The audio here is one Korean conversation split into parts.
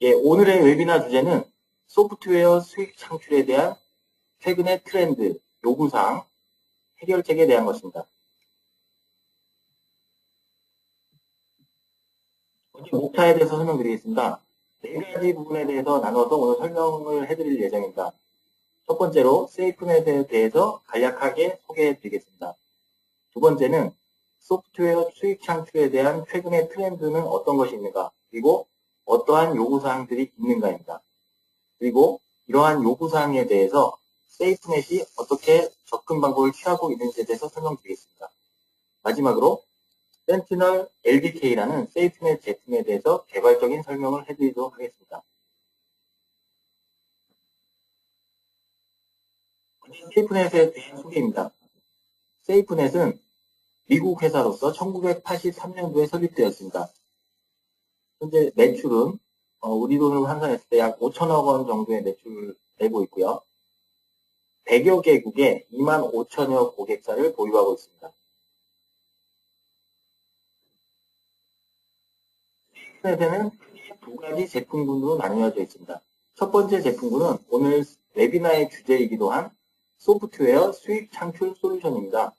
예, 오늘의 웨비나 주제는 소프트웨어 수익 창출에 대한 최근의 트렌드, 요구사항, 해결책에 대한 것입니다. 먼저 목차에 대해서 설명드리겠습니다. 네 가지 부분에 대해서 나눠서 오늘 설명을 해드릴 예정입니다. 첫 번째로 세이프넷에 대해서 간략하게 소개해드리겠습니다. 두 번째는 소프트웨어 수익 창출에 대한 최근의 트렌드는 어떤 것이 있는가, 그리고 어떠한 요구사항들이 있는가입니다. 그리고 이러한 요구사항에 대해서 세이프넷이 어떻게 접근 방법을 취하고 있는지에 대해서 설명드리겠습니다. 마지막으로 센티널 LDK라는 세이프넷 제품에 대해서 개발적인 설명을 해드리도록 하겠습니다. 세이프넷에 대한 소개입니다. 세이프넷은 미국 회사로서 1983년도에 설립되었습니다. 현재 매출은 우리 돈으로 환산했을 때 약 5천억 원 정도의 매출을 내고 있고요. 100여 개국에 2만 5천여 고객사를 보유하고 있습니다. 세이프넷에는 두 가지 제품군으로 나뉘어져 있습니다. 첫 번째 제품군은 오늘 웨비나의 주제이기도 한 소프트웨어 수익 창출 솔루션입니다.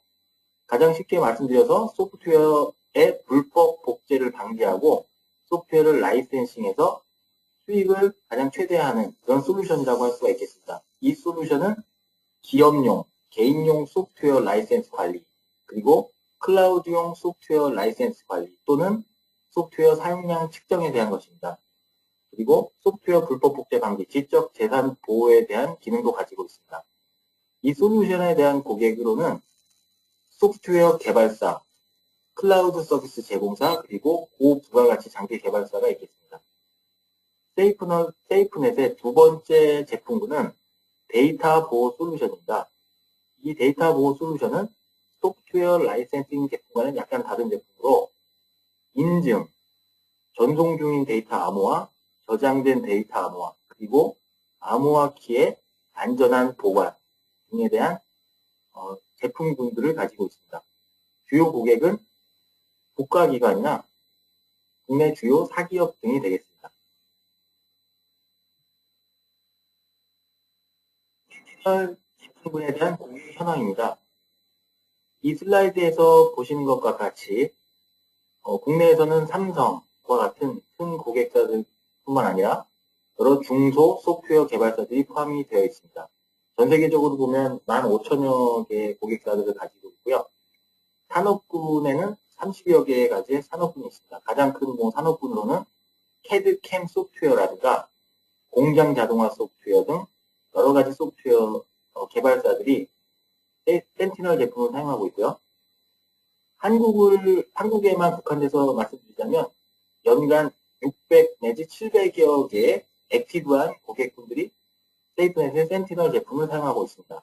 가장 쉽게 말씀드려서 소프트웨어의 불법 복제를 방지하고 소프트웨어를 라이센싱해서 수익을 가장 최대화하는 그런 솔루션이라고 할 수가 있겠습니다. 이 솔루션은 기업용, 개인용 소프트웨어 라이센스 관리, 그리고 클라우드용 소프트웨어 라이센스 관리 또는 소프트웨어 사용량 측정에 대한 것입니다. 그리고 소프트웨어 불법 복제 방지, 지적 재산 보호에 대한 기능도 가지고 있습니다. 이 솔루션에 대한 고객으로는 소프트웨어 개발사, 클라우드 서비스 제공사, 그리고 고부가가치 장비 개발사가 있겠습니다. 세이프넷의 두 번째 제품군은 데이터 보호 솔루션입니다. 이 데이터 보호 솔루션은 소프트웨어 라이센싱 제품과는 약간 다른 제품으로 인증, 전송 중인 데이터 암호화, 저장된 데이터 암호화, 그리고 암호화 키의 안전한 보관 등에 대한 제품군들을 가지고 있습니다. 주요 고객은 국가기관이나 국내 주요 사기업 등이 되겠습니다. 제품군에 대한 고객 현황입니다. 이 슬라이드에서 보시는 것과 같이 국내에서는 삼성과 같은 큰 고객사들 뿐만 아니라 여러 중소 소프트웨어 개발사들이 포함이 되어 있습니다. 전 세계적으로 보면 15,000여 개의 고객사들을 가지고 있고요. 산업군에는 30여 개의 가지의 산업군이 있습니다. 가장 큰 산업군으로는 CAD/CAM 소프트웨어라든가 공장 자동화 소프트웨어 등 여러 가지 소프트웨어 개발사들이 센티널 제품을 사용하고 있고요. 한국에만 국한돼서 말씀드리자면 연간 600 내지 700여 개의 액티브한 고객분들이 세이프넷의 센티널 제품을 사용하고 있습니다.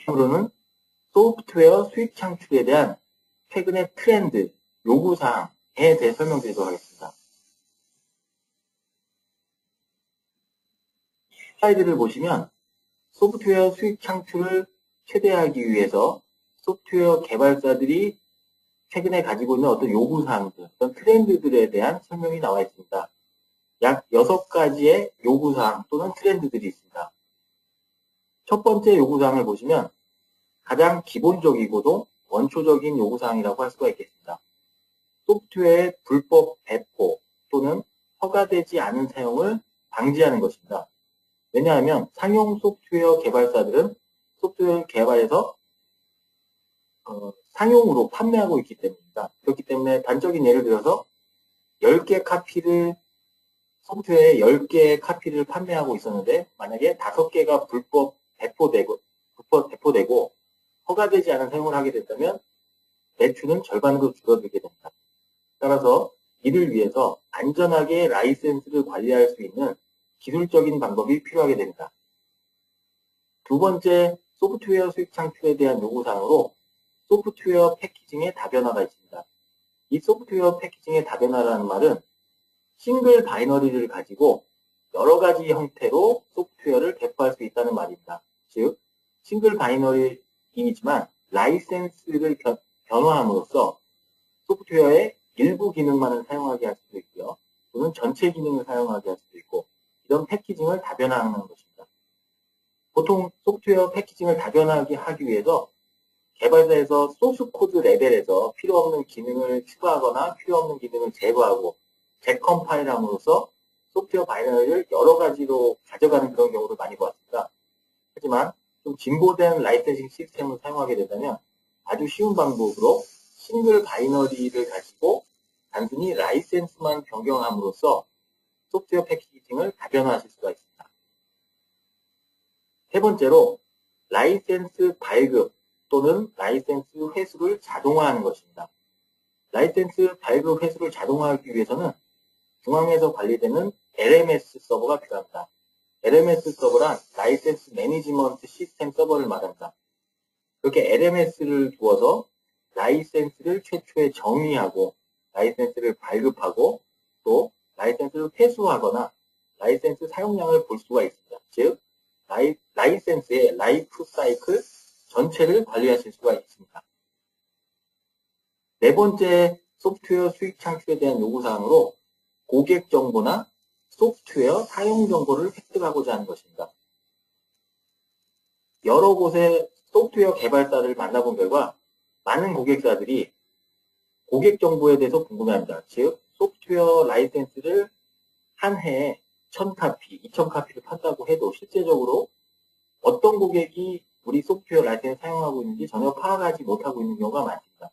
다음으로는 소프트웨어 수익 창출에 대한 최근의 트렌드, 요구사항에 대해 설명드리도록 하겠습니다. 슬라이드를 보시면 소프트웨어 수익 창출을 최대화하기 위해서 소프트웨어 개발사들이 최근에 가지고 있는 어떤 요구사항들, 어떤 트렌드들에 대한 설명이 나와 있습니다. 약 6가지의 요구사항 또는 트렌드들이 있습니다. 첫 번째 요구사항을 보시면 가장 기본적이고도 원초적인 요구사항이라고 할 수가 있겠습니다. 소프트웨어의 불법 배포 또는 허가되지 않은 사용을 방지하는 것입니다. 왜냐하면 상용 소프트웨어 개발사들은 소프트웨어 개발에서 상용으로 판매하고 있기 때문입니다. 그렇기 때문에 단적인 예를 들어서 10개 카피를 소프트웨어에 10개의 카피를 판매하고 있었는데 만약에 5개가 불법 배포되고 허가되지 않은 사용을 하게 된다면 매출은 절반으로 줄어들게 됩니다. 따라서 이를 위해서 안전하게 라이센스를 관리할 수 있는 기술적인 방법이 필요하게 됩니다. 두 번째, 소프트웨어 수익 창출에 대한 요구사항으로 소프트웨어 패키징의 다변화가 있습니다. 이 소프트웨어 패키징의 다변화라는 말은 싱글 바이너리를 가지고 여러 가지 형태로 소프트웨어를 배포할 수 있다는 말입니다. 즉, 싱글 바이너리이지만 라이센스를 변화함으로써 소프트웨어의 일부 기능만을 사용하게 할 수도 있고요. 또는 전체 기능을 사용하게 할 수도 있고, 이런 패키징을 다변화하는 것입니다. 보통 소프트웨어 패키징을 다변화하게 하기 위해서 개발사에서 소스 코드 레벨에서 필요 없는 기능을 추가하거나 필요 없는 기능을 제거하고 재컴파일함으로써 소프트웨어 바이너리를 여러 가지로 가져가는 그런 경우를 많이 보았습니다. 하지만 좀 진보된 라이센싱 시스템을 사용하게 된다면 아주 쉬운 방법으로 싱글 바이너리를 가지고 단순히 라이센스만 변경함으로써 소프트웨어 패키징을 다변화하실 수가 있습니다. 세 번째로 라이센스 발급 또는 라이센스 회수를 자동화하는 것입니다. 라이센스 발급 회수를 자동화하기 위해서는 중앙에서 관리되는 LMS 서버가 필요합니다. LMS 서버란 라이센스 매니지먼트 시스템 서버를 말합니다. 그렇게 LMS를 두어서 라이센스를 최초에 정의하고 라이센스를 발급하고 또 라이센스를 회수하거나 라이센스 사용량을 볼 수가 있습니다. 즉 라이센스의 라이프 사이클 전체를 관리하실 수가 있습니다. 네 번째 소프트웨어 수익 창출에 대한 요구사항으로 고객 정보나 소프트웨어 사용 정보를 획득하고자 하는 것입니다. 여러 곳의 소프트웨어 개발사를 만나본 결과 많은 고객사들이 고객 정보에 대해서 궁금해합니다. 즉 소프트웨어 라이센스를 한 해에 1000카피, 2000카피를 판다고 해도 실제적으로 어떤 고객이 우리 소프트웨어 라이센스 사용하고 있는지 전혀 파악하지 못하고 있는 경우가 많습니다.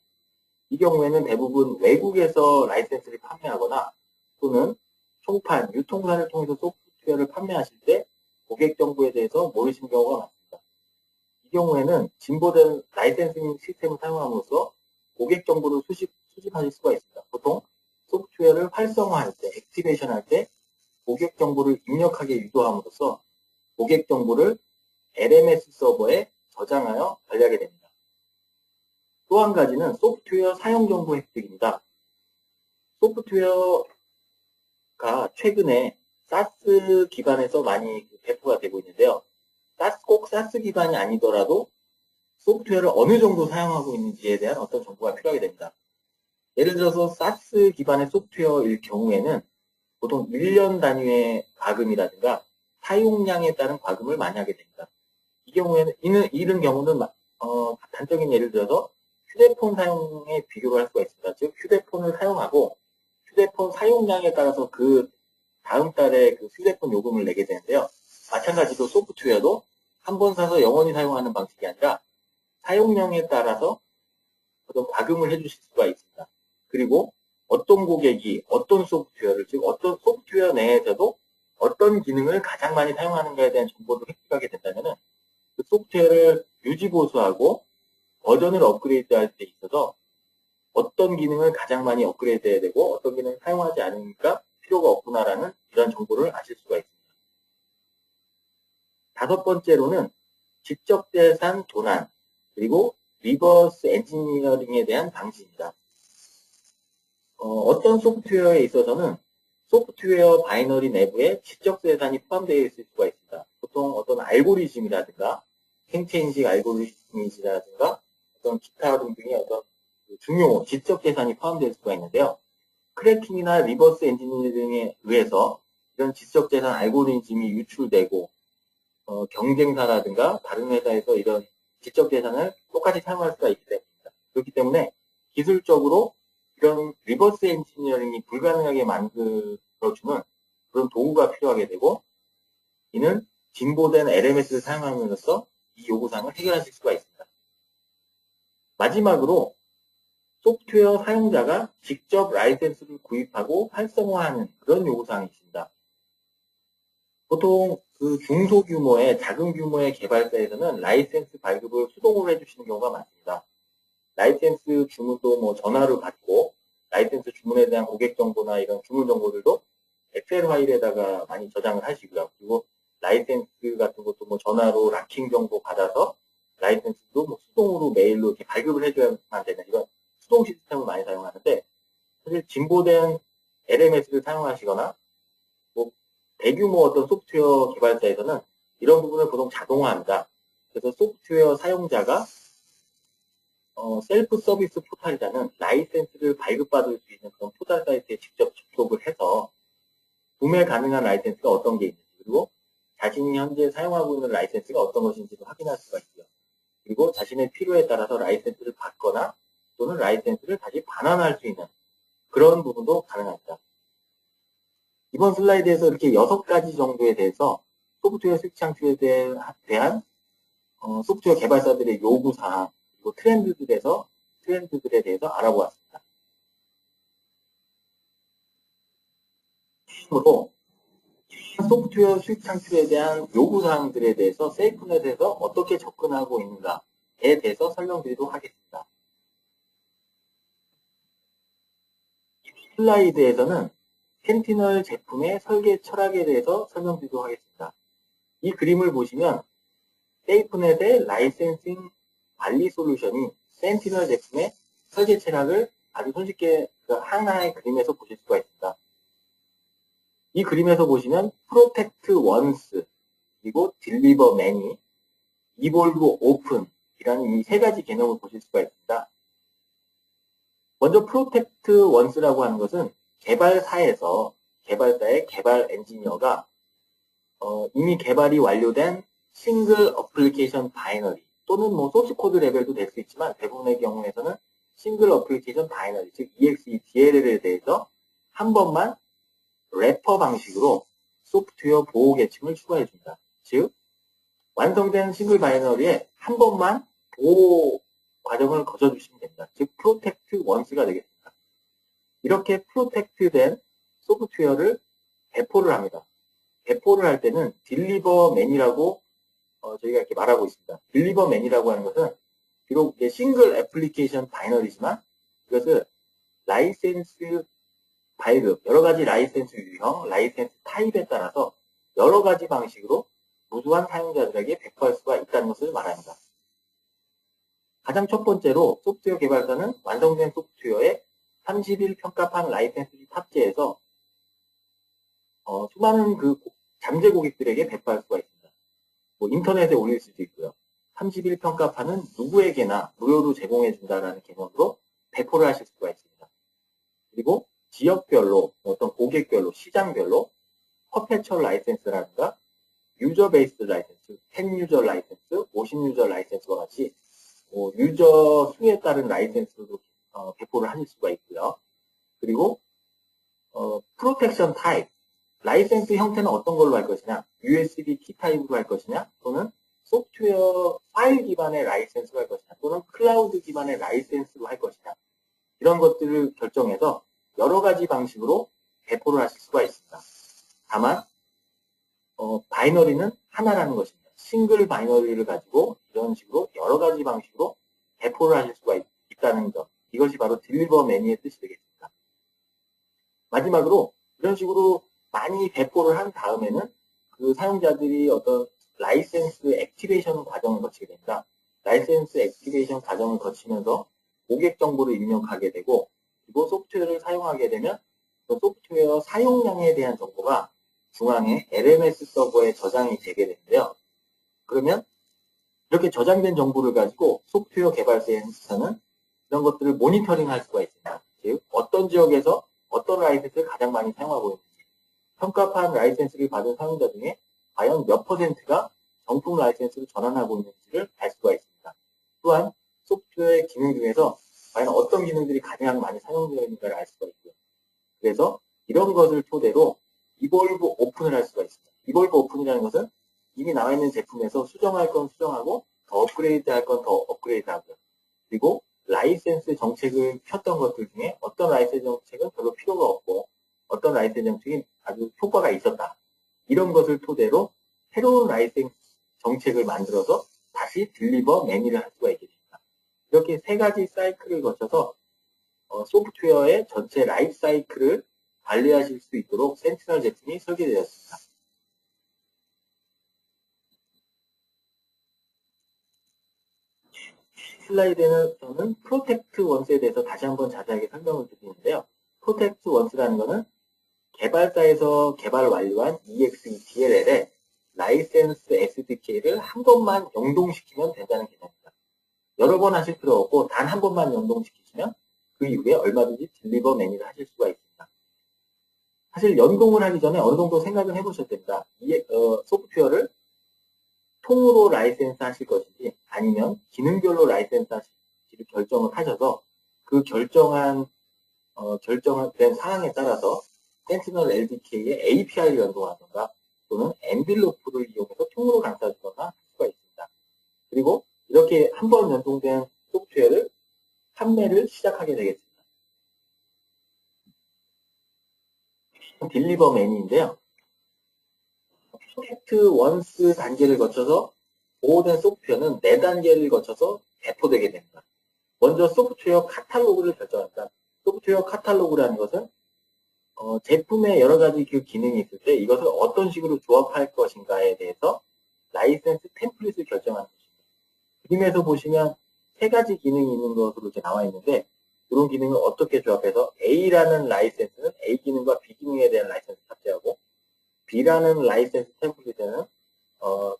이 경우에는 대부분 외국에서 라이센스를 판매하거나 또는 총판, 유통사를 통해서 소프트웨어를 판매하실 때 고객 정보에 대해서 모르시는 경우가 많습니다. 이 경우에는 진보된 라이센싱 시스템을 사용함으로써 고객 정보를 수집하실 수가 있습니다. 보통 소프트웨어를 활성화할 때, 액티베이션 할 때 고객 정보를 입력하게 유도함으로써 고객 정보를 LMS 서버에 저장하여 관리하게 됩니다. 또 한 가지는 소프트웨어 사용 정보 획득입니다. 소프트웨어가 최근에 사스 기반에서 많이 배포가 되고 있는데요. 꼭 사스 기반이 아니더라도 소프트웨어를 어느 정도 사용하고 있는지에 대한 어떤 정보가 필요하게 됩니다. 예를 들어서 사스 기반의 소프트웨어일 경우에는 보통 1년 단위의 과금이라든가 사용량에 따른 과금을 많이 하게 됩니다. 이 경우에는 이런 경우는 단적인 예를 들어서 휴대폰 사용에 비교를 할 수가 있습니다. 즉 휴대폰을 사용하고 휴대폰 사용량에 따라서 그 다음 달에 그 휴대폰 요금을 내게 되는데요. 마찬가지로 소프트웨어도 한 번 사서 영원히 사용하는 방식이 아니라 사용량에 따라서 어떤 과금을 해주실 수가 있습니다. 그리고 어떤 고객이 어떤 소프트웨어를, 즉 어떤 소프트웨어 내에서도 어떤 기능을 가장 많이 사용하는가에 대한 정보를 획득하게 된다면 그 소프트웨어를 유지 보수하고 버전을 업그레이드할 때 있어서 어떤 기능을 가장 많이 업그레이드해야 되고 어떤 기능을 사용하지 않으니까 필요가 없구나라는 이런 정보를 아실 수가 있습니다. 다섯 번째로는 지적재산 도난 그리고 리버스 엔지니어링에 대한 방지입니다. 어떤 소프트웨어에 있어서는 소프트웨어 바이너리 내부에 지적재산이 포함되어 있을 수가 있습니다. 보통 어떤 알고리즘이라든가 생체인식 알고리즘이라든가 어떤 기타 등등의 어떤 중요 지적재산이 포함될 수가 있는데요. 크래킹이나 리버스 엔지니어링에 의해서 이런 지적재산 알고리즘이 유출되고 경쟁사라든가 다른 회사에서 이런 지적재산을 똑같이 사용할 수가 있기 때문입니다. 그렇기 때문에 기술적으로 이런 리버스 엔지니어링이 불가능하게 만들어주는 그런 도구가 필요하게 되고 이는 진보된 LMS를 사용함으로써 이 요구사항을 해결하실 수가 있습니다. 마지막으로 소프트웨어 사용자가 직접 라이센스를 구입하고 활성화하는 그런 요구사항이 있습니다. 보통 그 중소규모의 작은 규모의 개발사에서는 라이센스 발급을 수동으로 해주시는 경우가 많습니다. 라이센스 주문도 뭐 전화로 받고 라이센스 주문에 대한 고객 정보나 이런 주문 정보들도 엑셀 파일에다가 많이 저장을 하시고요. 그리고 라이센스 같은 것도 뭐 전화로 락킹 정보 받아서 라이센스도 뭐 수동으로 메일로 이렇게 발급을 해줘야만 되는 이런 수동 시스템을 많이 사용하는데 사실 진보된 LMS를 사용하시거나 뭐 대규모 어떤 소프트웨어 개발사에서는 이런 부분을 보통 자동화합니다. 그래서 소프트웨어 사용자가 셀프 서비스 포탈이라는 라이센스를 발급받을 수 있는 그런 포털 사이트에 직접 접속을 해서 구매 가능한 라이센스가 어떤 게 있는지, 그리고 자신이 현재 사용하고 있는 라이센스가 어떤 것인지도 확인할 수가 있고요. 그리고 자신의 필요에 따라서 라이센스를 받거나 또는 라이센스를 다시 반환할 수 있는 그런 부분도 가능합니다. 이번 슬라이드에서 이렇게 6가지 정도에 대해서 소프트웨어 수익 창출에 대한 소프트웨어 개발사들의 요구사항, 그리고 트렌드들에 대해서 알아보았습니다. 처음으로 소프트웨어 수익 창출에 대한 요구사항들에 대해서 세이프넷에서 어떻게 접근하고 있는가에 대해서 설명드리도록 하겠습니다. 슬라이드에서는 센티널 제품의 설계 철학에 대해서 설명드리도록 하겠습니다. 이 그림을 보시면 세이프넷의 라이센싱 관리 솔루션이 센티널 제품의 설계 철학을 아주 손쉽게 하나의 그림에서 보실 수가 있습니다. 이 그림에서 보시면 프로텍트 원스, 그리고 딜리버 매니, 이볼브 오픈이라는 이 3가지 개념을 보실 수가 있습니다. 먼저 프로텍트 원스라고 하는 것은 개발사의 개발 엔지니어가 이미 개발이 완료된 싱글 어플리케이션 바이너리 또는 소스 코드 레벨도 될 수 있지만 대부분의 경우에서는 싱글 어플리케이션 바이너리, 즉 EXE, DLL에 대해서 한 번만 래퍼 방식으로 소프트웨어 보호 계층을 추가해준다. 즉 완성된 싱글 바이너리에 한 번만 보호 과정을 거쳐주시면 됩니다. 즉 프로텍트 원스가 되겠습니다. 이렇게 프로텍트된 소프트웨어를 배포를 합니다. 배포를 할 때는 딜리버 맨이라고 저희가 이렇게 말하고 있습니다. 딜리버 맨이라고 하는 것은 비록 싱글 애플리케이션 바이너리지만 이것을 라이센스 발급, 여러 가지 라이센스 유형, 라이센스 타입에 따라서 여러 가지 방식으로 무수한 사용자들에게 배포할 수가 있다는 것을 말합니다. 가장 첫 번째로 소프트웨어 개발사는 완성된 소프트웨어에 30일 평가판 라이센스를 탑재해서 수많은 잠재 고객들에게 배포할 수가 있습니다. 인터넷에 올릴 수도 있고요. 30일 평가판은 누구에게나 무료로 제공해준다는 개념으로 배포를 하실 수가 있습니다. 그리고 지역별로, 어떤 고객별로, 시장별로 퍼페추얼 라이센스라든가 유저 베이스 라이센스, 10 유저 라이센스, 50 유저 라이센스와 같이 유저 수에 따른 라이센스도 배포를 하실 수가 있고요. 그리고 프로텍션 타입, 라이센스 형태는 어떤 걸로 할 것이냐, USB 키 타입으로 할 것이냐, 또는 소프트웨어 파일 기반의 라이센스로 할 것이냐, 또는 클라우드 기반의 라이센스로 할 것이냐, 이런 것들을 결정해서 여러 가지 방식으로 배포를 하실 수가 있습니다. 다만 바이너리는 하나라는 것입니다. 싱글 바이너리를 가지고 이런 식으로 여러 가지 방식으로 배포를 하실 수가 있다는 점, 이것이 바로 딜리버 매니의 뜻이 되겠습니다. 마지막으로 이런 식으로 많이 배포를 한 다음에는 그 사용자들이 어떤 라이센스 액티베이션 과정을 거치게 됩니다. 라이센스 액티베이션 과정을 거치면서 고객 정보를 입력하게 되고, 그리고 소프트웨어를 사용하게 되면 그 소프트웨어 사용량에 대한 정보가 중앙에 LMS 서버에 저장이 되게 되는데요. 그러면 이렇게 저장된 정보를 가지고 소프트웨어 개발사에서는 이런 것들을 모니터링 할 수가 있습니다. 즉 어떤 지역에서 어떤 라이센스를 가장 많이 사용하고 있는지, 평가판 라이센스를 받은 사용자 중에 과연 몇 %가 정품 라이센스를 전환하고 있는지를 알 수가 있습니다. 또한 소프트웨어의 기능 중에서 과연 어떤 기능들이 가장 많이 사용되어 있는가를 알 수가 있고요. 그래서 이런 것을 토대로 이볼브 오픈을 할 수가 있습니다. 이볼브 오픈이라는 것은 이미 나와 있는 제품에서 수정할 건 수정하고 더 업그레이드 할 건 더 업그레이드 하고요. 그리고 라이센스 정책을 폈던 것들 중에 어떤 라이센스 정책은 별로 필요가 없고 어떤 라이센스 정책이 아주 효과가 있었다. 이런 것을 토대로 새로운 라이센스 정책을 만들어서 다시 딜리버 매니를 할 수가 있게 됩니다. 이렇게 3가지 사이클을 거쳐서 소프트웨어의 전체 라이프 사이클을 관리하실 수 있도록 센티널 제품이 설계되었습니다. 슬라이드에서는 프로텍트 원스에 대해서 다시 한번 자세하게 설명을 드리는데요. 프로텍트 원스라는 것은 개발사에서 개발 완료한 EXE DLL에 라이센스 SDK를 한 번만 연동시키면 된다는 개념입니다. 여러 번 하실 필요 없고 단 한 번만 연동시키시면 그 이후에 얼마든지 딜리버 매니를 하실 수가 있습니다. 사실 연동을 하기 전에 어느 정도 생각을 해보셔야 됩니다. 이 소프트웨어를 통으로 라이센스 하실 것인지 아니면 기능별로 라이센스 하실지를 결정을 하셔서 그 결정된 상황에 따라서 센티널 LDK의 API를 연동하던가 또는 엔빌로프를 이용해서 통으로 감싸주거나 할 수가 있습니다. 그리고 이렇게 한 번 연동된 소프트웨어를 판매를 시작하게 되겠습니다. 딜리버 매니인데요. 프로젝트 원스 단계를 거쳐서 보호된 소프트웨어는 4단계를 거쳐서 배포되게 됩니다. 먼저 소프트웨어 카탈로그를 결정합니다. 소프트웨어 카탈로그라는 것은 제품의 여러 가지 그 기능이 있을 때 이것을 어떤 식으로 조합할 것인가에 대해서 라이센스 템플릿을 결정하는 것입니다. 그림에서 보시면 3가지 기능이 있는 것으로 이렇게 나와 있는데 이런 기능을 어떻게 조합해서 A라는 라이센스는 A 기능과 B 기능에 대한 라이센스 탑재하고 B라는 라이센스 템플릿에는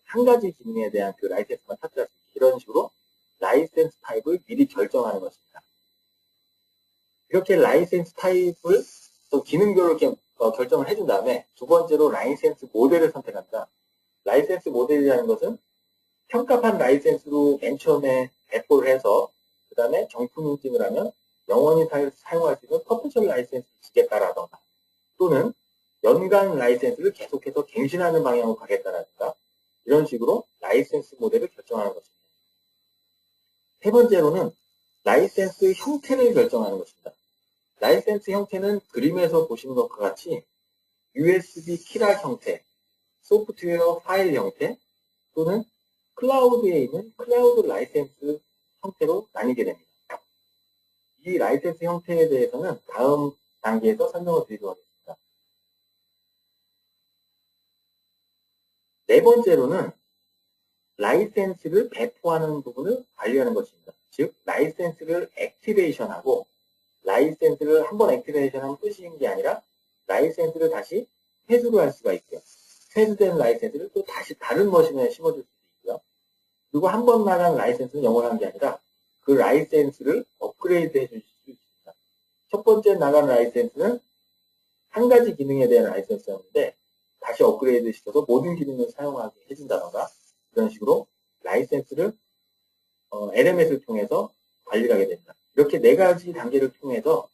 한 가지 기능에 대한 그 라이센스만 탑재할 수 있게 이런 식으로 라이센스 타입을 미리 결정하는 것입니다. 이렇게 라이센스 타입을 또 기능별로 이렇게 결정을 해준 다음에 두 번째로 라이센스 모델을 선택합니다. 라이센스 모델이라는 것은 평가판 라이센스로 맨 처음에 배포를 해서 그 다음에 정품 인증을 하면 영원히 사용할 수 있는 퍼페셜 라이센스를 주겠다라던가 또는 연간 라이센스를 계속해서 갱신하는 방향으로 가겠다라든가 이런 식으로 라이센스 모델을 결정하는 것입니다. 세 번째로는 라이센스 형태를 결정하는 것입니다. 라이센스 형태는 그림에서 보시는 것과 같이 USB 키락 형태, 소프트웨어 파일 형태 또는 클라우드에 있는 클라우드 라이센스 형태로 나뉘게 됩니다. 이 라이센스 형태에 대해서는 다음 단계에서 설명을 드리도록 하겠습니다. 네 번째로는 라이센스를 배포하는 부분을 관리하는 것입니다. 즉, 라이센스를 액티베이션하고 라이센스를 한번 액티베이션하면 끝인 게 아니라 라이센스를 다시 회수를 할 수가 있고요. 회수된 라이센스를 또 다시 다른 머신에 심어줄 수도 있고요. 그리고 한 번 나간 라이센스는 영원한 게 아니라 그 라이센스를 업그레이드 해줄 수 있습니다. 첫 번째 나간 라이센스는 한 가지 기능에 대한 라이센스였는데 다시 업그레이드 시켜서 모든 기능을 사용하게 해준다던가 이런 식으로 라이센스를 LMS를 통해서 관리를 하게 됩니다. 이렇게 4가지 단계를 통해서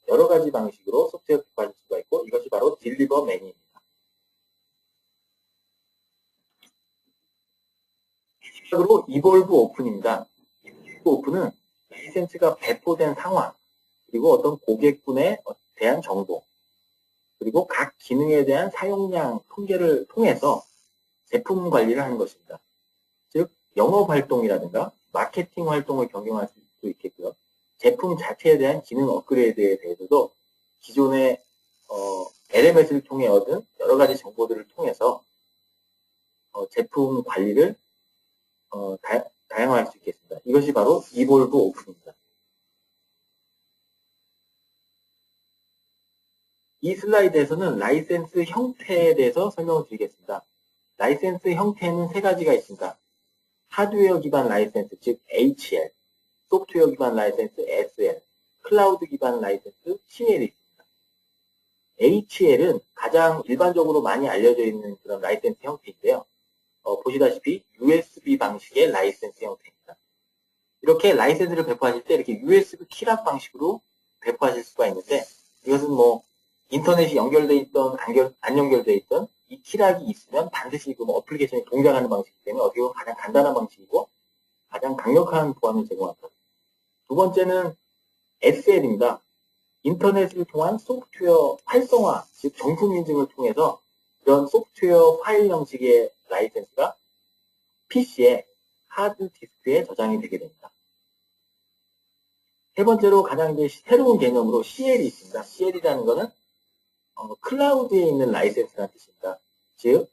여러 가지 방식으로 소프트웨어 배포할 수가 있고 이것이 바로 딜리버 매니입니다. 마지막으로 이볼브 오픈입니다. 이볼브 오픈은 라이센스가 배포된 상황 그리고 어떤 고객분에 대한 정보 그리고 각 기능에 대한 사용량 통계를 통해서 제품 관리를 하는 것입니다. 즉 영업 활동이라든가 마케팅 활동을 변경할 수도 있겠고요. 제품 자체에 대한 기능 업그레이드에 대해서도 기존의 LMS를 통해 얻은 여러 가지 정보들을 통해서 제품 관리를 다양화할 수 있겠습니다. 이것이 바로 이볼브 오픈입니다. 이 슬라이드에서는 라이센스 형태에 대해서 설명을 드리겠습니다. 라이센스 형태는 3가지가 있습니다. 하드웨어 기반 라이센스, 즉 HL, 소프트웨어 기반 라이센스 SL, 클라우드 기반 라이센스 CL이 있습니다. HL은 가장 일반적으로 많이 알려져 있는 그런 라이센스 형태인데요. 보시다시피 USB 방식의 라이센스 형태입니다. 이렇게 라이센스를 배포하실 때 이렇게 USB 키락 방식으로 배포하실 수가 있는데 이것은 뭐 인터넷이 연결돼 있던 안 연결돼 있던 이 키락이 있으면 반드시 그 어플리케이션이 동작하는 방식이기 때문에 어떻게 보면 가장 간단한 방식이고 가장 강력한 보안을 제공합니다. 두 번째는 SL입니다. 인터넷을 통한 소프트웨어 활성화, 즉 정품 인증을 통해서 이런 소프트웨어 파일 형식의 라이센스가 PC에 하드디스크에 저장이 되게 됩니다. 세 번째로 가장 이제 새로운 개념으로 CL이 있습니다. CL이라는 것은 클라우드에 있는 라이센스라는 뜻입니다. 즉,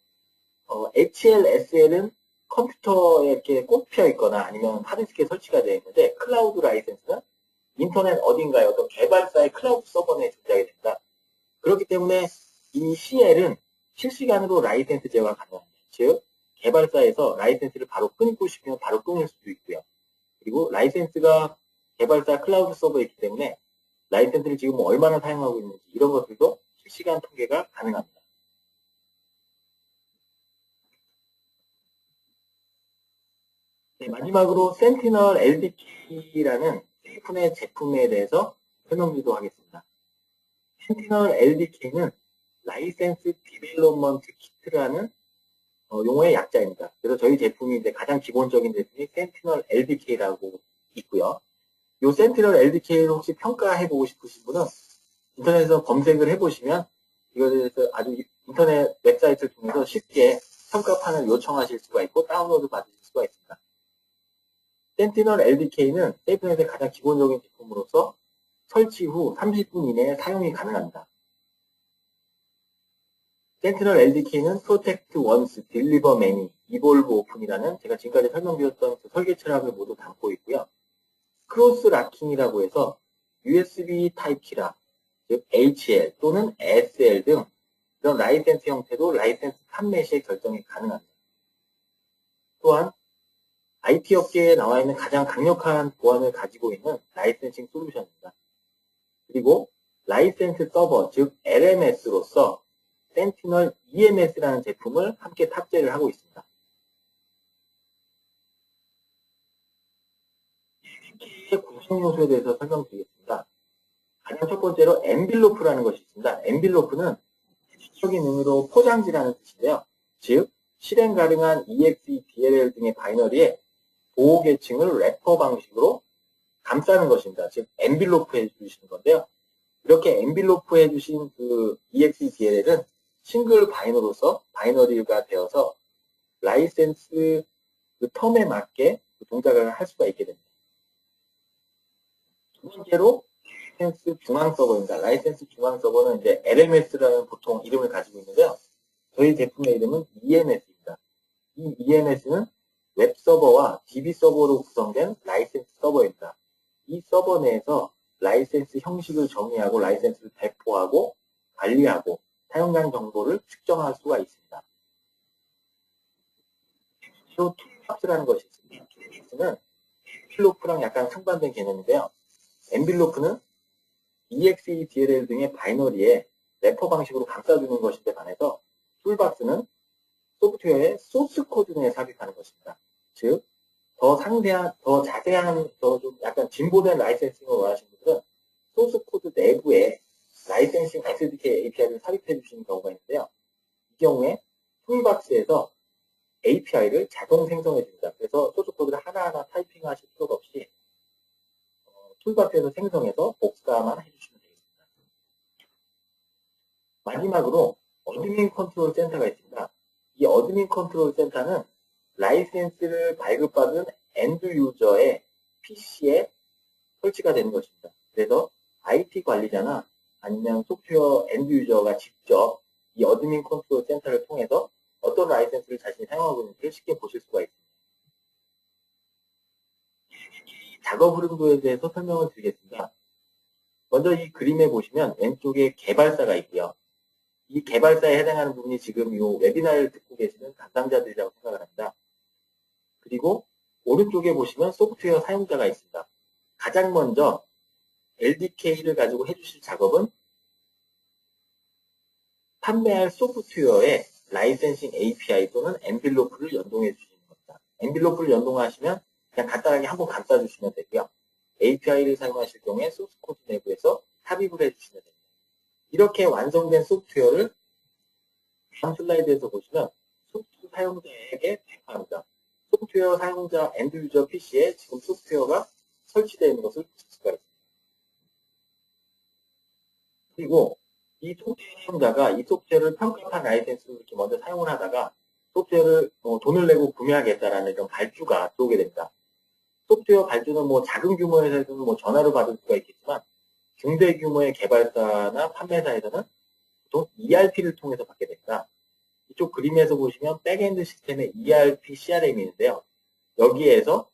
HL, SL은 컴퓨터에 이렇게 꼽혀 있거나 아니면 하드디스크에 설치가 되어 있는데 클라우드 라이센스는 인터넷 어딘가에 어떤 개발사의 클라우드 서버 내에 존재하게 됩니다. 그렇기 때문에 이 CL은 실시간으로 라이센스 제어가 가능합니다. 즉, 개발사에서 라이센스를 바로 끊고 싶으면 바로 끊을 수도 있고요. 그리고 라이센스가 개발사 클라우드 서버에 있기 때문에 라이센스를 지금 뭐 얼마나 사용하고 있는지 이런 것들도 실시간 통계가 가능합니다. 네, 마지막으로 센티널 LDK라는 세이프넷 제품에 대해서 설명드리도록 하겠습니다. 센티널 LDK는 라이센스 디벨롭먼트 키트라는 용어의 약자입니다. 그래서 저희 제품이 이제 가장 기본적인 제품이 센티널 LDK라고 있고요. 이 센티널 LDK를 혹시 평가해보고 싶으신 분은 인터넷에서 검색을 해보시면 이거에 대해서 아주 인터넷 웹사이트를 통해서 쉽게 평가판을 요청하실 수가 있고 다운로드 받으실 수가 있습니다. 센티널 LDK는 세이프넷의 가장 기본적인 제품으로서 설치 후 30분 이내에 사용이 가능합니다. 센티널 LDK는 Protect Once, Deliver Many, Evolve Open이라는 제가 지금까지 설명드렸던 그 설계 철학을 모두 담고 있고요. 크로스 락킹이라고 해서 USB 타입 키라, 즉 HL 또는 SL 등 이런 라이센스 형태도 라이센스 판매 시에 결정이 가능합니다. 또한 IT 업계에 나와 있는 가장 강력한 보안을 가지고 있는 라이센싱 솔루션입니다. 그리고 라이센스 서버, 즉 LMS로서 센티널 EMS라는 제품을 함께 탑재를 하고 있습니다. EMS의 구성 요소에 대해서 설명드리겠습니다. 가장 첫 번째로 엔빌로프라는 것이 있습니다. 엔빌로프는 적인 의미로 포장지라는 뜻인데요. 즉 실행 가능한 EXE, DLL 등의 바이너리에 보호 계층을 래퍼 방식으로 감싸는 것입니다. 즉 엔빌로프 해주시는 건데요. 이렇게 엔빌로프 해주신 그 EXE, DLL은 싱글 바이너로서 바이너리가 되어서 라이센스 그 텀에 맞게 그 동작을 할 수가 있게 됩니다. 두 번째로 라이센스 중앙 서버입니다. 라이센스 중앙 서버는 이제 LMS라는 보통 이름을 가지고 있는데요. 저희 제품의 이름은 EMS입니다. 이 EMS는 웹 서버와 DB 서버로 구성된 라이센스 서버입니다. 이 서버 내에서 라이센스 형식을 정의하고 라이센스를 배포하고 관리하고 사용량 정보를 측정할 수가 있습니다. 또 툴박스라는 것이 있습니다. 툴박스는 엔빌로프랑 약간 상반된 개념인데요. 엔빌로프는 EXE, DLL 등의 바이너리에 래퍼 방식으로 감싸주는 것인데 반해서 툴박스는 소프트웨어의 소스 코드 내에 삽입하는 것입니다. 즉, 더 상세한, 더 자세한, 더 좀 약간 진보된 라이센싱을 원하시는 분들은 소스 코드 내부에 라이센싱 SDK API를 삽입해 주시는 경우가 있는데요. 이 경우에 툴박스에서 API를 자동 생성해 줍니다. 그래서 소스 코드를 하나하나 타이핑하실 필요가 없이 툴박스에서 생성해서 복사만 해주시면 되겠습니다. 마지막으로 어드민 컨트롤 센터가 있습니다. 이 어드민 컨트롤 센터는 라이센스를 발급받은 엔드 유저의 PC에 설치가 되는 것입니다. 그래서 IT 관리자나 아니면 소프트웨어 엔드 유저가 직접 이 어드민 컨트롤 센터를 통해서 어떤 라이센스를 자신이 사용하고 있는지를 쉽게 보실 수가 있습니다. 작업 흐름도에 대해서 설명을 드리겠습니다. 먼저 이 그림에 보시면 왼쪽에 개발사가 있고요. 이 개발사에 해당하는 부분이 지금 이 웨비나를 듣고 계시는 담당자들이라고 생각을 합니다. 그리고 오른쪽에 보시면 소프트웨어 사용자가 있습니다. 가장 먼저 LDK를 가지고 해주실 작업은 판매할 소프트웨어에 라이센싱 API 또는 엔빌로프를 연동해 주시는 겁니다. 엔빌로프를 연동하시면 그냥 간단하게 한번 감싸주시면 되고요. API를 사용하실 경우에 소스 코드 내부에서 삽입을 해주시면 됩니다. 이렇게 완성된 소프트웨어를 다음 슬라이드에서 보시면 소프트웨어 사용자에게 배포합니다. 소프트웨어 사용자 엔드 유저 PC에 지금 소프트웨어가 설치되어 있는 것을 보실 수가 있습니다. 그리고 이 소프트웨어 사용자가 이 소프트웨어를 평가판 라이센스로 이렇게 먼저 사용을 하다가 소프트웨어를 돈을 내고 구매하겠다라는 이런 발주가 들어오게 됩니다. 소프트웨어 발주는 뭐 작은 규모에서는 뭐 전화로 받을 수가 있겠지만 중대 규모의 개발사나 판매사에서는 보통 ERP를 통해서 받게 됩니다. 이쪽 그림에서 보시면 백엔드 시스템의 ERP, CRM이 있는데요. 여기에서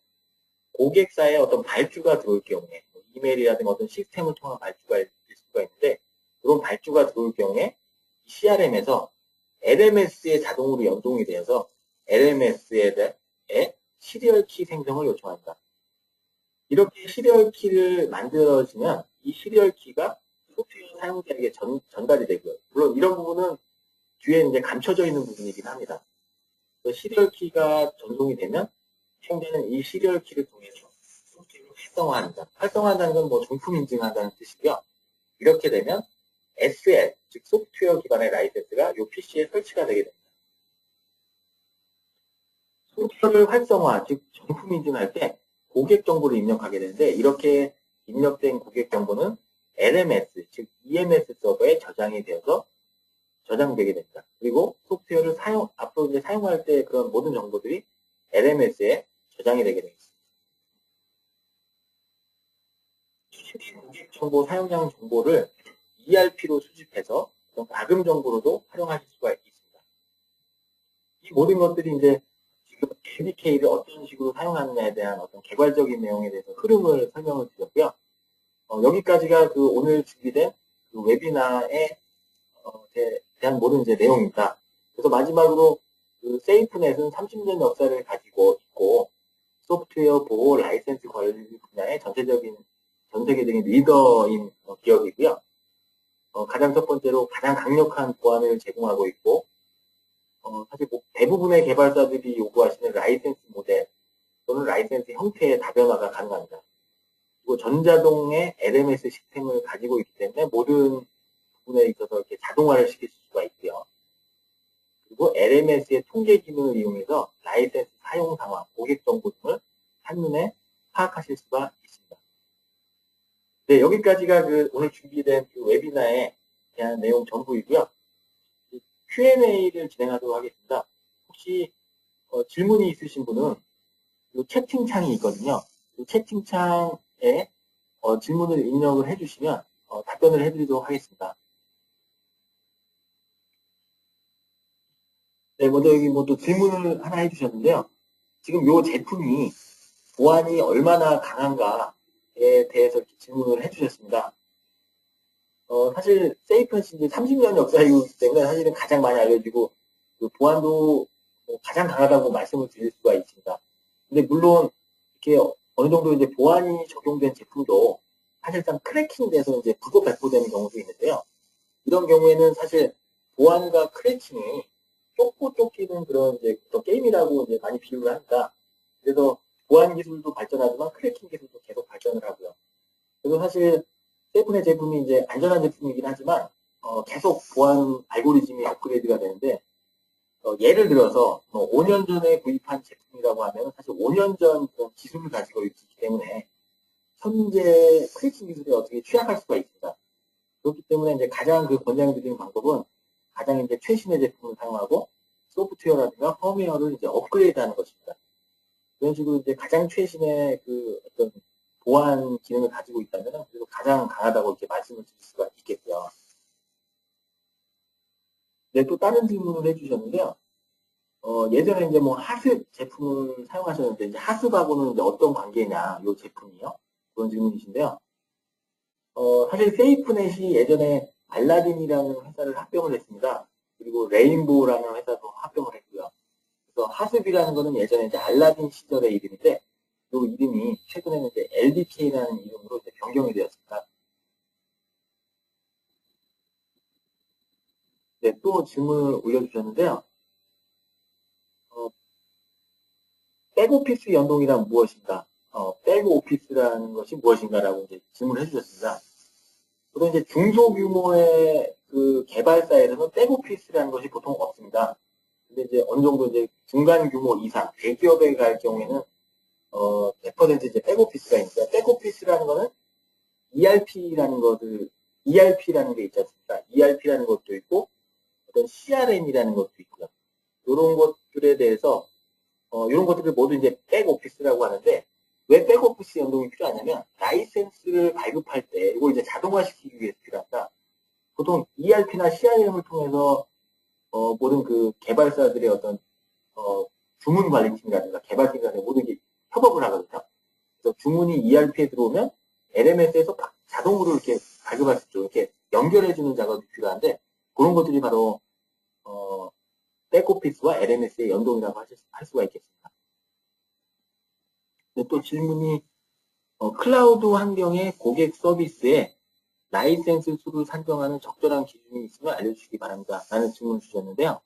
고객사의 어떤 발주가 들어올 경우에 이메일이라든가 어떤 시스템을 통한 발주가 있을 수가 있는데 그런 발주가 들어올 경우에 CRM에서 LMS에 자동으로 연동이 되어서 LMS에 시리얼 키 생성을 요청합니다. 이렇게 시리얼 키를 만들어지면 이 시리얼 키가 소프트웨어 사용자에게 전달이 되고요. 물론 이런 부분은 뒤에 이제 감춰져 있는 부분이긴 합니다. 시리얼 키가 전송이 되면 사용자는 이 시리얼 키를 통해서 소프트웨어를 활성화합니다. 활성화한다는 건 뭐 정품 인증한다는 뜻이고요. 이렇게 되면 SL, 즉 소프트웨어 기반의 라이센스가 이 PC에 설치가 되게 됩니다. 소프트웨어를 활성화, 즉 정품 인증할 때 고객 정보를 입력하게 되는데 이렇게 입력된 고객 정보는 LMS, 즉 EMS 서버에 저장이 되어서 저장되게 됩니다. 그리고 소프트웨어를 앞으로 이제 사용할 때 그런 모든 정보들이 LMS에 저장이 되게 됩니다. 수집된 고객 정보 사용량 정보를 ERP로 수집해서 과금 정보로도 활용하실 수가 있습니다. 이 모든 것들이 이제 지금 ADK를 어떤 식으로 사용하느냐에 대한 어떤 개괄적인 내용에 대해서 흐름을 설명을 드렸고요. 여기까지가 그 오늘 준비된 그 웨비나에 대한 모든 이제 내용입니다. 그래서 마지막으로 그 세이프넷은 30년 역사를 가지고 있고 소프트웨어 보호 라이센스 관리 분야의 전 세계적인 리더인 기업이고요. 가장 첫 번째로 가장 강력한 보안을 제공하고 있고 사실 뭐 대부분의 개발사들이 요구하시는 라이센스 모델 또는 라이센스 형태의 다변화가 가능합니다. 그리고 전자동의 LMS 시스템을 가지고 있기 때문에 모든 부분에 있어서 이렇게 자동화를 시킬 수가 있고요. 그리고 LMS의 통계 기능을 이용해서 라이센스 사용 상황, 고객 정보 등을 한눈에 파악하실 수가 있습니다. 네, 여기까지가 그 오늘 준비된 그 웨비나에 대한 내용 전부이고요. Q&A를 진행하도록 하겠습니다. 혹시 질문이 있으신 분은 이 채팅창이 있거든요. 이 채팅창에 질문을 입력을 해주시면 답변을 해드리도록 하겠습니다. 네, 먼저 여기 뭐 또 질문을 하나 해주셨는데요. 지금 이 제품이 보안이 얼마나 강한가에 대해서 이렇게 질문을 해주셨습니다. 사실 세이프는 이제 30년 역사이기 때문에 사실은 가장 많이 알려지고 그 보안도 가장 강하다고 말씀을 드릴 수가 있습니다. 근데 물론 이렇게 어느 정도 이제 보안이 적용된 제품도 사실상 크래킹돼서 이제 부도 배포되는 경우도 있는데요. 이런 경우에는 사실 보안과 크래킹이 쫓고 쫓기는 그런 이제 어떤 게임이라고 이제 많이 비유를 합니다. 그래서 보안 기술도 발전하지만 크래킹 기술도 계속 발전을 하고요. 그래서 사실 세이프넷 제품이 이제 안전한 제품이긴 하지만 계속 보안 알고리즘이 업그레이드가 되는데 예를 들어서 5년 전에 구입한 제품이라고 하면 사실 5년 전 그런 기술을 가지고 있기 때문에 현재 크래킹 기술에 어떻게 취약할 수가 있습니다. 그렇기 때문에 이제 가장 그 권장드리는 방법은 가장 이제 최신의 제품을 사용하고 소프트웨어라든가 펌웨어를 이제 업그레이드하는 것입니다. 그런 식으로 이제 가장 최신의 그 어떤 보안 기능을 가지고 있다면 그래도 가장 강하다고 이렇게 말씀을 드릴 수가 있겠고요. 네, 또 다른 질문을 해주셨는데요. 예전에 이제 뭐 하습 제품을 사용하셨는데 이제 하습하고는 이제 어떤 관계냐, 이 제품이요? 그런 질문이신데요. 사실 세이프넷이 예전에 알라딘이라는 회사를 합병을 했습니다. 그리고 레인보우라는 회사도 합병을 했고요. 그래서 하습이라는 거는 예전에 이제 알라딘 시절의 이름인데 이 이름이 최근에는 이제 LDK라는 이름으로 이제 변경이 되었습니다. 네, 또 질문을 올려주셨는데요. 백오피스 연동이란 무엇인가? 백오피스라는 것이 무엇인가라고 이제 질문을 해주셨습니다. 보통 이제 중소규모의 그 개발사에서는 백오피스라는 것이 보통 없습니다. 근데 이제 어느 정도 이제 중간 규모 이상, 대기업에 갈 경우에는 100% 이제 백오피스가 있는데, 백오피스라는 거는 ERP라는 게 있지 않습니까? ERP라는 것도 있고, 어떤 CRM이라는 것도 있고요. 이런 것들에 대해서, 이런 것들을 모두 이제 백오피스라고 하는데, 왜 백오피스 연동이 필요하냐면, 라이센스를 발급할 때, 이걸 이제 자동화시키기 위해서 필요합니다. 보통 ERP나 CRM을 통해서, 모든 그 개발사들의 어떤, 주문 관리팀이라든가 개발팀이라든가 모든 게 협업을 하거든요. 그래서 주문이 ERP에 들어오면 LMS에서 자동으로 이렇게 발급할 수 있죠. 이렇게 연결해주는 작업이 필요한데 그런 것들이 바로 백오피스와 LMS의 연동이라고 할 수가 있겠습니다. 근데 또 질문이 클라우드 환경의 고객 서비스에 라이센스 수를 산정하는 적절한 기준이 있으면 알려주시기 바랍니다. 라는 질문을 주셨는데요.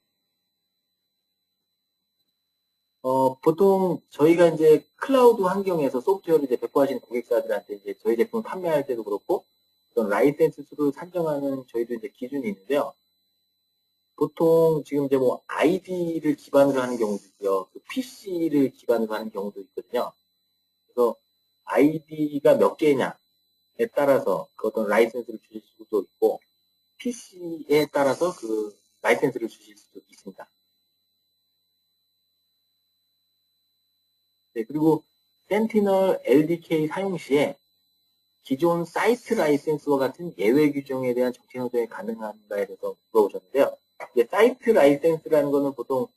보통 저희가 이제 클라우드 환경에서 소프트웨어를 이제 배포하시는 고객사들한테 이제 저희 제품을 판매할 때도 그렇고 어떤 라이센스 수를 산정하는 저희도 이제 기준이 있는데요. 보통 지금 이제 뭐 아이디를 기반으로 하는 경우도 있고요. 그 PC를 기반으로 하는 경우도 있거든요. 그래서 아이디가 몇 개냐에 따라서 그 어떤 라이센스를 주실 수도 있고 PC에 따라서 그 라이센스를 주실 수도 있습니다. 네, 그리고 센티널 LDK 사용 시에 기존 사이트 라이센스와 같은 예외 규정에 대한 정책 조정이 가능한가에 대해서 물어보셨는데요. 이제 사이트 라이센스라는 거는 보통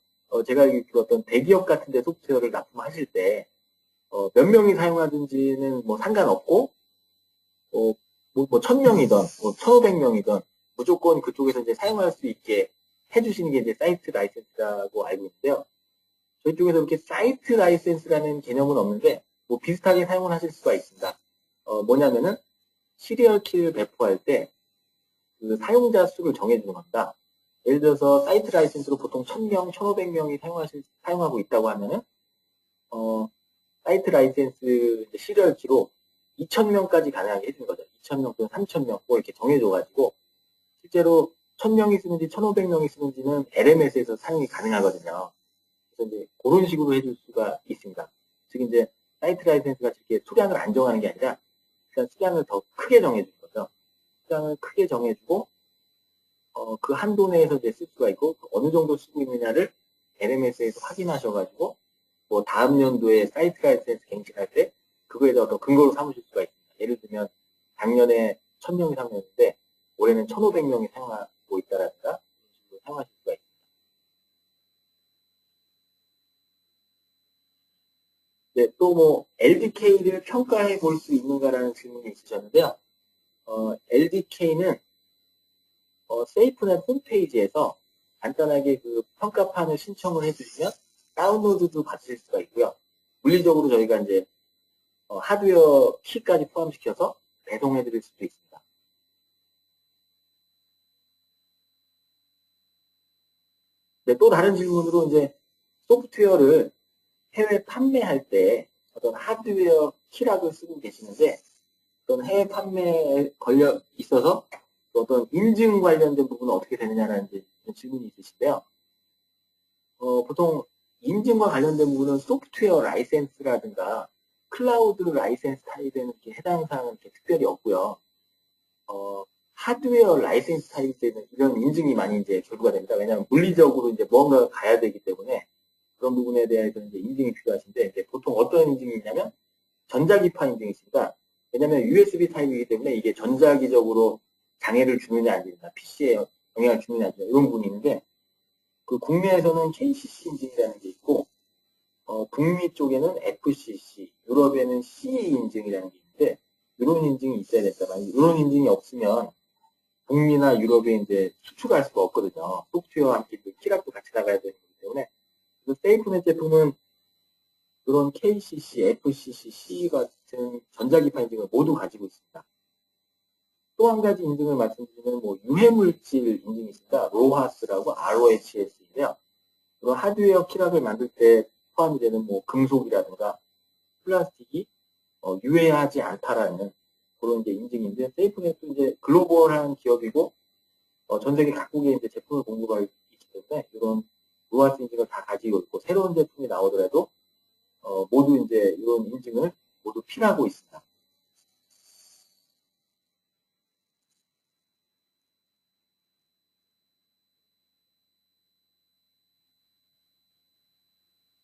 제가 어떤 대기업 같은 데 소프트웨어를 납품하실 때 몇 명이 사용하든지는 뭐 상관없고 뭐 1000명이든 뭐 1500명이든 무조건 그쪽에서 이제 사용할 수 있게 해주시는 게 이제 사이트 라이센스라고 알고 있는데요. 저희 쪽에서 이렇게 사이트 라이센스라는 개념은 없는데 뭐 비슷하게 사용을 하실 수가 있습니다. 뭐냐면은 시리얼 키를 배포할 때 그 사용자 수를 정해주는 겁니다. 예를 들어서 사이트 라이센스로 보통 1000명, 1500명이 사용하고 있다고 하면은 사이트 라이센스 시리얼 키로 2000명까지 가능하게 해주는 거죠. 2000명 또는 3000명 뭐 이렇게 정해줘가지고 실제로 1000명이 쓰는지 1500명이 쓰는지는 LMS에서 사용이 가능하거든요. 그래서 이제 그런 식으로 해줄 수가 있습니다. 즉 이제 사이트 라이센스가 이렇게 수량을 안 정하는 게 아니라 일단 수량을 더 크게 정해주는 거죠. 수량을 크게 정해주고 그 한도 내에서 이제 쓸 수가 있고 어느 정도 쓰고 있느냐를 LMS에서 확인하셔가지고 뭐 다음 연도에 사이트 라이센스 갱신할 때 그거에 대해서 근거로 삼으실 수가 있습니다. 예를 들면 작년에 1000명이 사용했는데 올해는 1500명이 사용하고 있다라든가 그런 식으로 사용하실 수가 있습니다. 네, 또 뭐 LDK를 평가해 볼 수 있는가라는 질문이 있으셨는데요. LDK는 세이프넷 홈페이지에서 간단하게 그 평가판을 신청을 해주시면 다운로드도 받으실 수가 있고요. 물리적으로 저희가 이제 하드웨어 키까지 포함시켜서 배송해 드릴 수도 있습니다. 네, 또 다른 질문으로 이제 소프트웨어를 해외 판매할 때 어떤 하드웨어 키락을 쓰고 계시는데 어떤 해외 판매에 걸려 있어서 어떤 인증 관련된 부분은 어떻게 되느냐라는 질문이 있으신데요. 보통 인증과 관련된 부분은 소프트웨어 라이센스라든가 클라우드 라이센스 타입에는 이렇게 해당 사항은 이렇게 특별히 없고요. 하드웨어 라이센스 타입에는 이런 인증이 많이 이제 교류가 됩니다. 왜냐하면 물리적으로 이제 무언가가 가야 되기 때문에 그런 부분에 대해서 이제 인증이 필요하신데 이제 보통 어떤 인증이 있냐면 전자기파 인증이 있습니다. 왜냐하면 USB 타입이기 때문에 이게 전자기적으로 장애를 주느냐 아니냐, PC에 영향을 주느냐 아니냐 이런 부분이 있는데 그 국내에서는 KCC 인증이라는 게 있고 북미 쪽에는 FCC, 유럽에는 CE 인증이라는 게 있는데 이런 인증이 있어야 된다. 이런 인증이 없으면 북미나 유럽에 이제 수출할 수가 없거든요. 소프트웨어와 함께 키락도 같이 나가야 되기 때문에 그래서 세이프넷 제품은 그런 KCC, FCC, CE 같은 전자기파 인증을 모두 가지고 있습니다. 또 한 가지 인증을 말씀드리면 뭐 유해물질 인증이 있습니다. 로하스라고 ROHS인데요. 그런 하드웨어 키락을 만들 때 포함이 되는 뭐 금속이라든가 플라스틱이 유해하지 않다라는 그런 이제 인증인데 세이프넷도 이제 글로벌한 기업이고 전 세계 각국에 이제 제품을 공급하고 있기 때문에 이런 로하스 인증을 다 가지고 있고 새로운 제품이 나오더라도 모두 이제 이런 인증을 모두 필요하고 있습니다.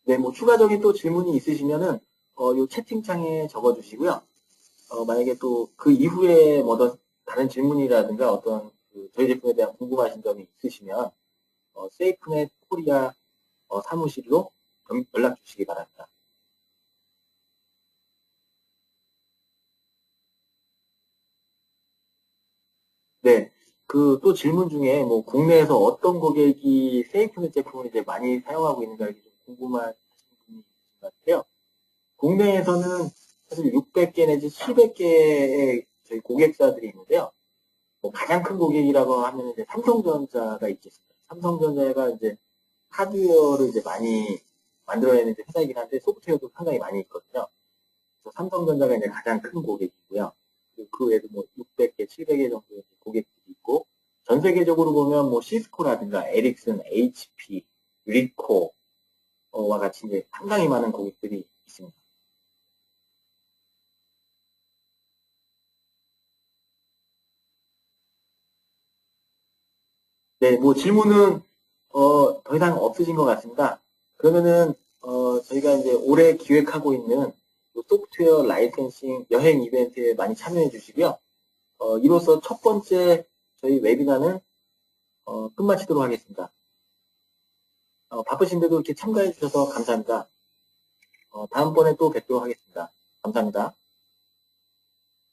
네, 뭐 추가적인 또 질문이 있으시면은 요 채팅창에 적어주시고요. 만약에 또 그 이후에 뭐 어떤 다른 질문이라든가 어떤 그 저희 제품에 대한 궁금하신 점이 있으시면 세이프넷 코리아 사무실로 연락 주시기 바랍니다. 네, 그 또 질문 중에 뭐 국내에서 어떤 고객이 세이프넷 제품을 이제 많이 사용하고 있는가 좀 궁금하신 분이 있으신 것 같아요. 국내에서는 사실 600개 내지 700개의 저희 고객사들이 있는데요. 뭐 가장 큰 고객이라고 하면 이제 삼성전자가 있겠습니다. 삼성전자가 이제 하드웨어를 이제 많이 만들어내는 이제 회사이긴 한데 소프트웨어도 상당히 많이 있거든요. 그래서 삼성전자가 이제 가장 큰 고객이고요. 그리고 그 외에도 뭐 600개, 700개 정도의 고객들이 있고, 전 세계적으로 보면 뭐 시스코라든가 에릭슨, HP, 리코와 같이 이제 상당히 많은 고객들이 있습니다. 네, 뭐 질문은 더 이상 없으신 것 같습니다. 그러면은 저희가 이제 올해 기획하고 있는 소프트웨어 라이센싱 여행 이벤트에 많이 참여해 주시고요. 이로써 첫 번째 저희 웨비나는 끝마치도록 하겠습니다. 바쁘신데도 이렇게 참가해 주셔서 감사합니다. 다음번에 또 뵙도록 하겠습니다. 감사합니다.